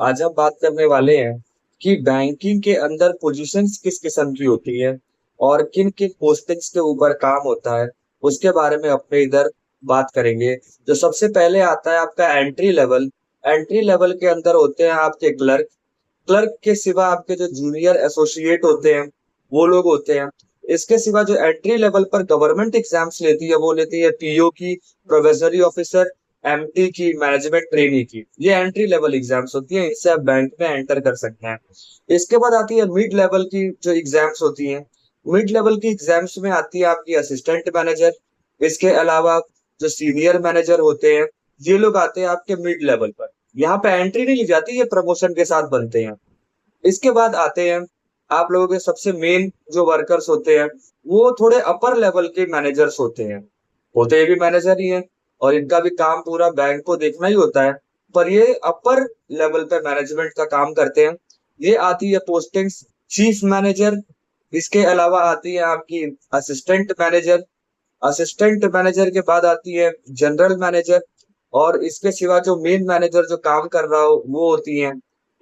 आज हम बात करने वाले हैं कि बैंकिंग के अंदर पोजीशंस किस किस्म की होती है और किन किन पोस्टिंग्स के ऊपर काम होता है, उसके बारे में अपने इधर बात करेंगे। जो सबसे पहले आता है आपका एंट्री लेवल के अंदर होते हैं आपके क्लर्क। क्लर्क के सिवा आपके जो जूनियर एसोसिएट होते हैं वो लोग होते हैं। इसके सिवा जो एंट्री लेवल पर गवर्नमेंट एग्जाम्स लेती है वो लेती है पीओ की, प्रोबेशनरी ऑफिसर, एमटी की, मैनेजमेंट ट्रेनी की। ये एंट्री लेवल एग्जाम्स होती है, इससे आप बैंक में एंटर कर सकते हैं। इसके बाद आती है मिड लेवल की जो एग्जाम्स होती हैं। मिड लेवल की एग्जाम्स में आती है आपकी असिस्टेंट मैनेजर। इसके अलावा जो सीनियर मैनेजर होते हैं ये लोग आते हैं आपके मिड लेवल पर। यहाँ पे एंट्री नहीं ली जाती, ये प्रमोशन के साथ बनते हैं। इसके बाद आते हैं आप लोगों के सबसे मेन जो वर्कर्स होते हैं, वो थोड़े अपर लेवल के मैनेजर्स होते हैं। होते ये भी मैनेजर ही हैं और इनका भी काम पूरा बैंक को देखना ही होता है, पर ये अपर लेवल पे मैनेजमेंट का काम करते हैं। ये आती है पोस्टिंग्स चीफ मैनेजर। इसके अलावा आती है आपकी असिस्टेंट मैनेजर। असिस्टेंट मैनेजर के बाद आती है जनरल मैनेजर। और इसके सिवा जो मेन मैनेजर जो काम कर रहा हो वो होती हैं।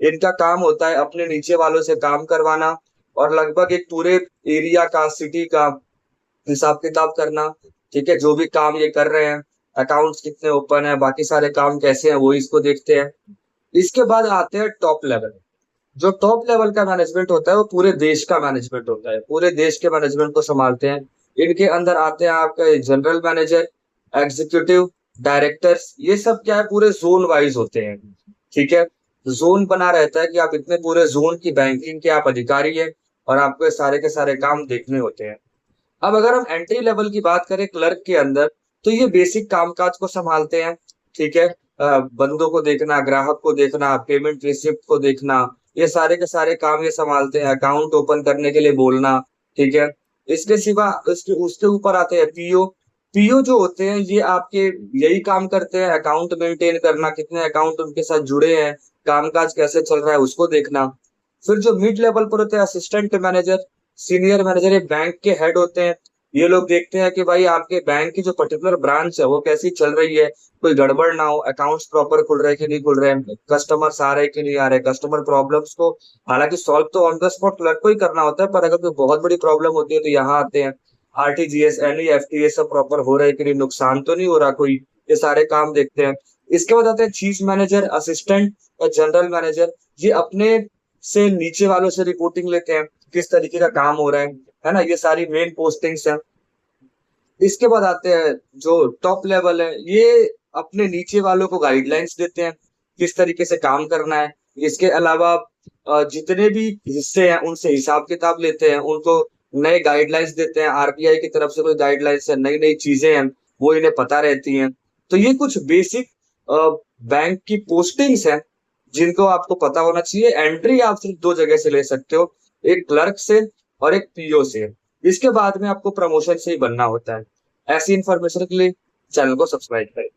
इनका काम होता है अपने नीचे वालों से काम करवाना और लगभग एक पूरे एरिया का, सिटी का हिसाब किताब करना। ठीक है, जो भी काम ये कर रहे हैं, अकाउंट्स कितने ओपन है, बाकी सारे काम कैसे हैं, वो इसको देखते हैं। इसके बाद आते हैं टॉप लेवल। जो टॉप लेवल का मैनेजमेंट होता है वो पूरे देश का मैनेजमेंट होता है, पूरे देश के मैनेजमेंट को संभालते हैं। इनके अंदर आते हैं आपके जनरल मैनेजर, एग्जीक्यूटिव, डायरेक्टर्स। ये सब क्या है, पूरे जोन वाइज होते हैं। ठीक है, जोन बना रहता है कि आप इतने पूरे जोन की बैंकिंग के आप अधिकारी हैं और आपको ये सारे के सारे काम देखने होते हैं। अब अगर हम एंट्री लेवल की बात करें क्लर्क के अंदर, तो ये बेसिक कामकाज को संभालते हैं। ठीक है, बंदों को देखना, ग्राहक को देखना, पेमेंट रिसिप्ट को देखना, ये सारे के सारे काम ये संभालते हैं। अकाउंट ओपन करने के लिए बोलना। ठीक है, इसके सिवा उसके उसके ऊपर आते हैं पीओ। पीओ जो होते हैं ये आपके यही काम करते हैं, अकाउंट मेंटेन करना, कितने अकाउंट उनके साथ जुड़े हैं, कामकाज कैसे चल रहा है उसको देखना। फिर जो मिड लेवल पर होते हैं असिस्टेंट मैनेजर, सीनियर मैनेजर, ये बैंक के हेड होते हैं। ये लोग देखते हैं कि भाई आपके बैंक की जो पर्टिकुलर ब्रांच है वो कैसी चल रही है, कोई गड़बड़ ना हो, अकाउंट्स प्रॉपर खुल रहे हैं कि नहीं खुल रहे हैं, कस्टमर्स आ रहे हैं कि नहीं आ रहे, कस्टमर प्रॉब्लम्स को हालांकि सॉल्व तो ऑन द स्पॉट क्लर्क को ही करना होता है, पर अगर कोई बहुत बड़ी प्रॉब्लम होती है तो यहाँ आते हैं। आरटीजीएस, एनईएफटी, ये सब प्रॉपर हो रहे हैं कि नहीं, नुकसान तो नहीं हो रहा कोई, ये सारे काम देखते हैं। इसके बाद आते हैं चीफ मैनेजर, असिस्टेंट और जनरल मैनेजर। ये अपने से नीचे वालों से रिपोर्टिंग लेते हैं, किस तरीके का काम हो रहा है ना। ये सारी मेन पोस्टिंग्स हैं। इसके बाद आते हैं जो टॉप लेवल है, ये अपने नीचे वालों को गाइडलाइंस देते हैं किस तरीके से काम करना है। इसके अलावा जितने भी हिस्से हैं उनसे हिसाब किताब लेते हैं, उनको नए गाइडलाइंस देते हैं। आरबीआई की तरफ से कोई गाइडलाइंस है, नई नई चीजें हैं, वो इन्हें पता रहती हैं। तो ये कुछ बेसिक बैंक की पोस्टिंग्स हैं जिनको आपको पता होना चाहिए। एंट्री आप सिर्फ दो जगह से ले सकते हो, एक क्लर्क से और एक पीओ से। इसके बाद में आपको प्रमोशन से ही बनना होता है। ऐसी इंफॉर्मेशन के लिए चैनल को सब्सक्राइब करें।